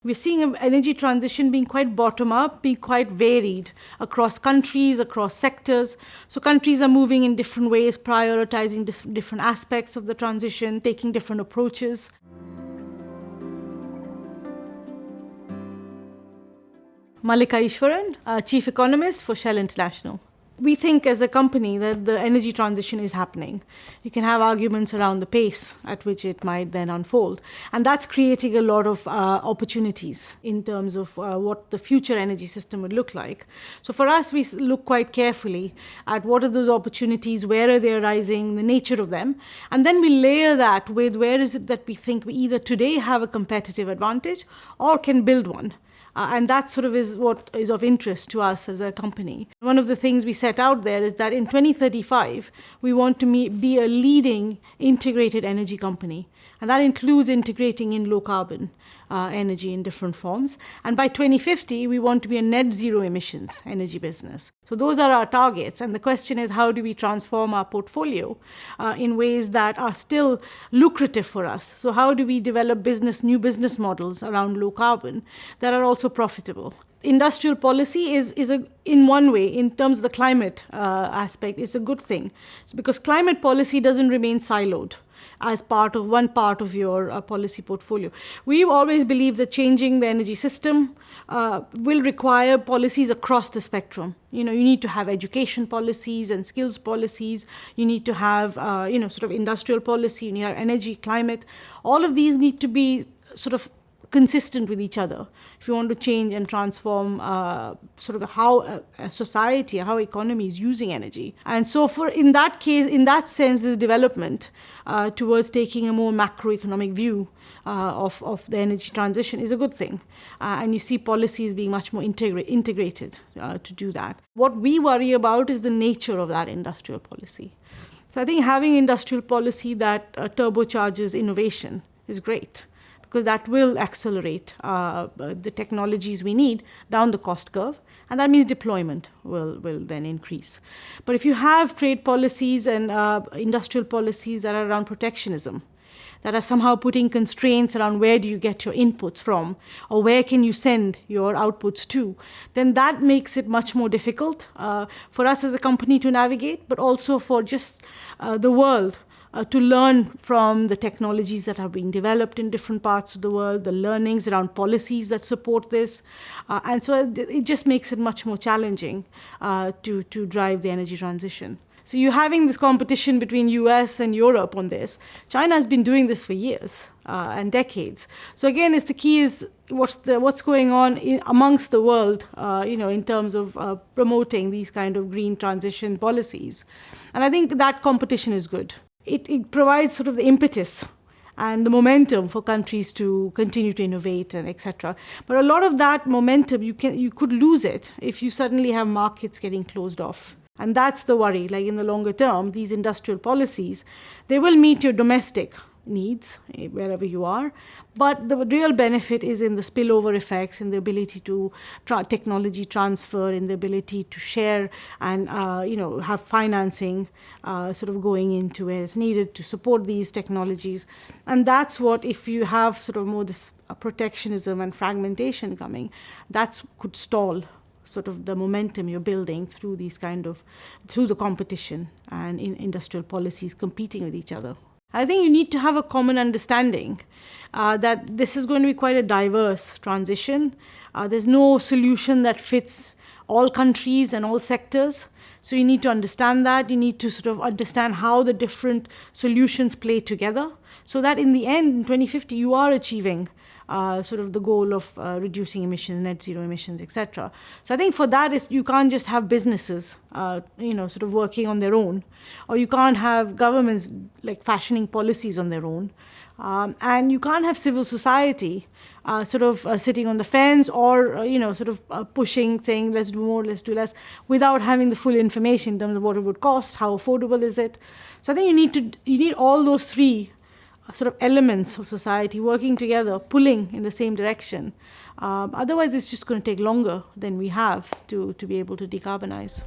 We're seeing an energy transition being quite bottom-up, being quite varied across countries, across sectors. So countries are moving in different ways, prioritizing different aspects of the transition, taking different approaches. Mallika Ishwaran, Chief Economist for Shell International. We think as a company that the energy transition is happening. You can have arguments around the pace at which it might then unfold. And that's creating a lot of opportunities in terms of what the future energy system would look like. So for us, we look quite carefully at what are those opportunities, where are they arising, the nature of them. And then we layer that with where is it that we think we either today have a competitive advantage or can build one. And that sort of is what is of interest to us as a company. One of the things we set out there is that in 2035, we want to be a leading integrated energy company. And that includes integrating in low carbon energy in different forms. And by 2050, we want to be a net zero emissions energy business. So those are our targets. And the question is, how do we transform our portfolio in ways that are still lucrative for us? So how do we develop new business models around low carbon that are also profitable? Industrial policy is in one way, in terms of the climate aspect, is a good thing. Because climate policy doesn't remain siloed as one part of your policy portfolio. We've always believed that changing the energy system will require policies across the spectrum. You need to have education policies and skills policies. You need to have, sort of industrial policy. You need to have energy, climate. All of these need to be sort of consistent with each other if you want to change and transform sort of how a society, how economy is using energy. And so in that sense, this development towards taking a more macroeconomic view of the energy transition is a good thing. And you see policies being much more integrated to do that. What we worry about is the nature of that industrial policy. So I think having industrial policy that turbocharges innovation is great, because that will accelerate the technologies we need down the cost curve. And that means deployment will then increase. But if you have trade policies and industrial policies that are around protectionism, that are somehow putting constraints around where do you get your inputs from, or where can you send your outputs to, then that makes it much more difficult for us as a company to navigate, but also for just the world to learn from the technologies that are being developed in different parts of the world, the learnings around policies that support this. And so it just makes it much more challenging to drive the energy transition. So you're having this competition between US and Europe on this. China has been doing this for years and decades. So again, the key is what's going on amongst the world, in terms of promoting these kind of green transition policies. And I think that competition is good. It provides sort of the impetus and the momentum for countries to continue to innovate and etc. But a lot of that momentum, you could lose it if you suddenly have markets getting closed off. And that's the worry. Like in the longer term, these industrial policies, they will meet your domestic needs wherever you are, but the real benefit is in the spillover effects, in the ability to technology transfer, in the ability to share and have financing sort of going into where it's needed to support these technologies. And that's what, if you have sort of more this protectionism and fragmentation coming, that could stall sort of the momentum you're building through the competition and in industrial policies competing with each other. I think you need to have a common understanding that this is going to be quite a diverse transition. There's no solution that fits all countries and all sectors. So you need to understand that. You need to sort of understand how the different solutions play together, so that in the end, in 2050, you are achieving sort of the goal of reducing emissions, net zero emissions, etc. So I think for that, you can't just have businesses, sort of working on their own, or you can't have governments like fashioning policies on their own, and you can't have civil society sitting on the fence or pushing, saying let's do more, let's do less, without having the full information in terms of what it would cost, how affordable is it. So I think you need all those three sort of elements of society working together, pulling in the same direction. Otherwise, it's just going to take longer than we have to be able to decarbonize.